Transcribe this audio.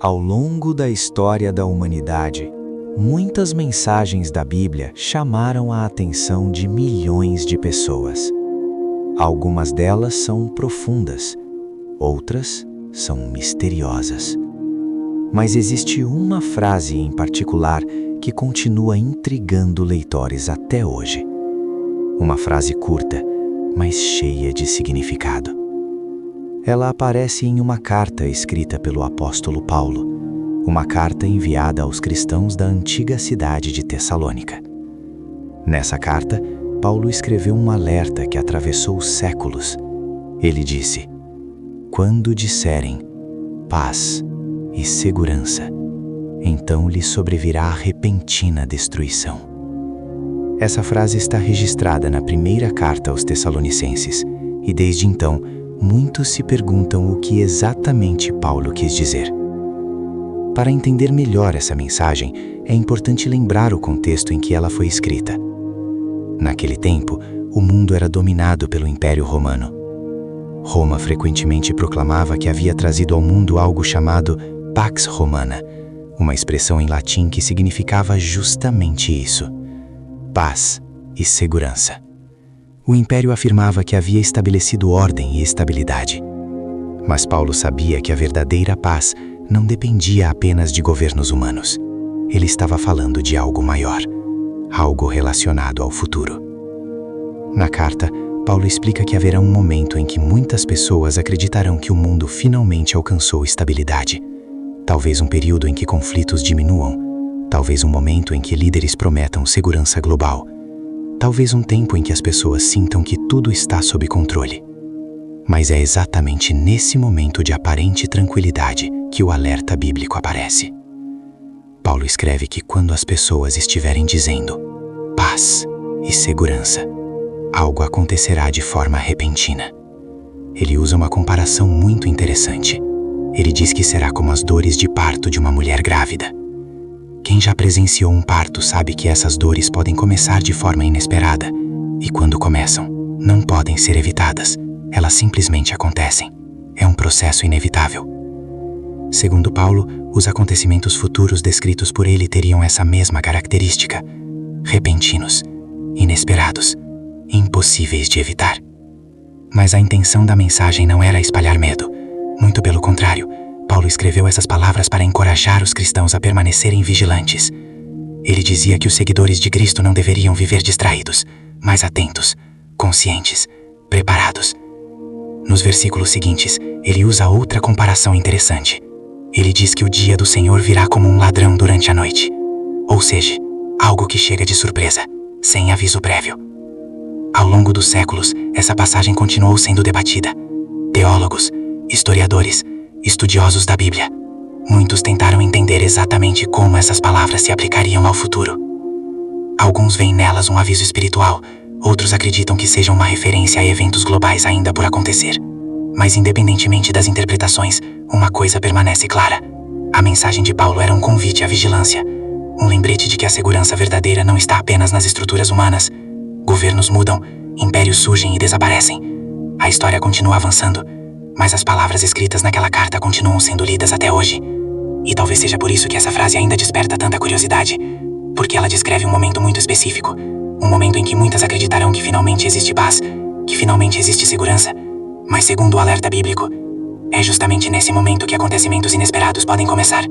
Ao longo da história da humanidade, muitas mensagens da Bíblia chamaram a atenção de milhões de pessoas. Algumas delas são profundas, outras são misteriosas. Mas existe uma frase em particular que continua intrigando leitores até hoje. Uma frase curta, mas cheia de significado. Ela aparece em uma carta escrita pelo apóstolo Paulo, uma carta enviada aos cristãos da antiga cidade de Tessalônica. Nessa carta, Paulo escreveu um alerta que atravessou séculos. Ele disse: "Quando disserem paz e segurança, então lhes sobrevirá a repentina destruição." Essa frase está registrada na primeira carta aos Tessalonicenses, e desde então, muitos se perguntam o que exatamente Paulo quis dizer. Para entender melhor essa mensagem, é importante lembrar o contexto em que ela foi escrita. Naquele tempo, o mundo era dominado pelo Império Romano. Roma frequentemente proclamava que havia trazido ao mundo algo chamado Pax Romana, uma expressão em latim que significava justamente isso: paz e segurança. O Império afirmava que havia estabelecido ordem e estabilidade. Mas Paulo sabia que a verdadeira paz não dependia apenas de governos humanos. Ele estava falando de algo maior, algo relacionado ao futuro. Na carta, Paulo explica que haverá um momento em que muitas pessoas acreditarão que o mundo finalmente alcançou estabilidade. Talvez um período em que conflitos diminuam, talvez um momento em que líderes prometam segurança global, talvez um tempo em que as pessoas sintam que tudo está sob controle. Mas é exatamente nesse momento de aparente tranquilidade que o alerta bíblico aparece. Paulo escreve que quando as pessoas estiverem dizendo paz e segurança, algo acontecerá de forma repentina. Ele usa uma comparação muito interessante. Ele diz que será como as dores de parto de uma mulher grávida. Quem já presenciou um parto sabe que essas dores podem começar de forma inesperada, e quando começam, não podem ser evitadas. Elas simplesmente acontecem. É um processo inevitável. Segundo Paulo, os acontecimentos futuros descritos por ele teriam essa mesma característica: repentinos, inesperados, impossíveis de evitar. Mas a intenção da mensagem não era espalhar medo. Muito pelo contrário, Paulo escreveu essas palavras para encorajar os cristãos a permanecerem vigilantes. Ele dizia que os seguidores de Cristo não deveriam viver distraídos, mas atentos, conscientes, preparados. Nos versículos seguintes, ele usa outra comparação interessante. Ele diz que o dia do Senhor virá como um ladrão durante a noite. Ou seja, algo que chega de surpresa, sem aviso prévio. Ao longo dos séculos, essa passagem continuou sendo debatida. Teólogos, historiadores, estudiosos da Bíblia, muitos tentaram entender exatamente como essas palavras se aplicariam ao futuro. Alguns veem nelas um aviso espiritual, outros acreditam que sejam uma referência a eventos globais ainda por acontecer. Mas independentemente das interpretações, uma coisa permanece clara. A mensagem de Paulo era um convite à vigilância, um lembrete de que a segurança verdadeira não está apenas nas estruturas humanas. Governos mudam, impérios surgem e desaparecem. A história continua avançando, mas as palavras escritas naquela carta continuam sendo lidas até hoje. E talvez seja por isso que essa frase ainda desperta tanta curiosidade, porque ela descreve um momento muito específico, um momento em que muitas acreditarão que finalmente existe paz, que finalmente existe segurança. Mas segundo o alerta bíblico, é justamente nesse momento que acontecimentos inesperados podem começar.